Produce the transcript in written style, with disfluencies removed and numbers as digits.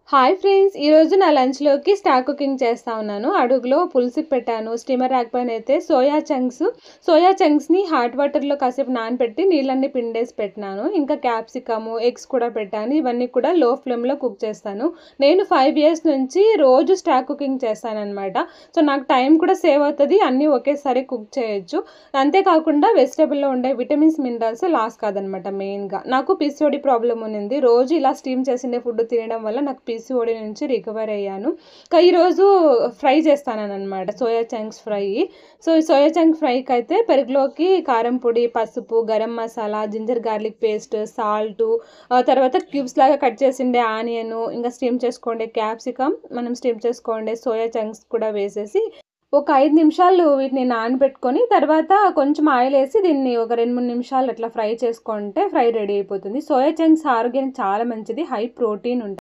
Hi friends! ఈరోజు నా లంచ్‌లోకి star cooking చేస్తా ఉన్నాను. అడుగులో పులుసుకి పెట్టాను. స్టీమర్ రాకపోయినా అయితే సోయా చంక్స్‌ని హాట్ వాటర్‌లో కాసేపు నానబెట్టి నీళ్ళన్నీ పిండేసి పెట్టినాను. ఇంకా క్యాప్సికము, ఎగ్స్ కూడా పెట్టాను. ఇవన్నీ కూడా లో ఫ్లేమ్‌లో కుక్ చేస్తాను. నేను 5 ఇయర్స్ నుంచి రోజు స్టార్ కుకింగ్ చేస్తాననమాట. సో, నాకు టైం కూడా సేవ్ అవుతది. అన్నీ ఒకేసారి కుక్ చేయొచ్చు. అంతేకాకుండా వెజిటబుల్‌లో ఉండే విటమిన్స్, మినరల్స్ లాస్ కాదనమాట మెయిన్‌గా. నాకు పీసీఓడీ ప్రాబ్లమ్ ఉన్నింది. రోజు ఇలా స్టీమ్ చేసిండే ఫుడ్ తినడం వల్ల నాకు పీసీఓడీ నుంచి రికవర్ అయ్యాను. ఈరోజు ఫ్రై చేస్తాననమాట సోయా చంక్స్ ఫ్రై. సో, ఈ సోయా చంక్ ఫ్రైకి అయితే పెరుగులోకి కారం పొడి, పసుపు, garam masala, ginger garlic paste, salt, తర్వాత క్యూబ్స్ లాగా కట్ చేసిండే ఆనియను, ఇంకా స్టీమ్ చేసుకోండే క్యాప్సికమ్, మనం స్టీమ్ చేసుకోండే సోయా చంక్స్ కూడా వేసేసి ఒక 5 నిమిషాలు వీటిని నానబెట్టుకొని తర్వాత కొంచెం ఆయిల్ వేసి దీన్ని ఒక 2, 3 నిమిషాలు అట్లా ఫ్రై చేసుకుంటే ఫ్రై రెడీ అయిపోతుంది. సోయా చంక్స్ ఆరోగ్యానికి చాలా మంచిది. హై ప్రోటీన్ ఉంటుంది.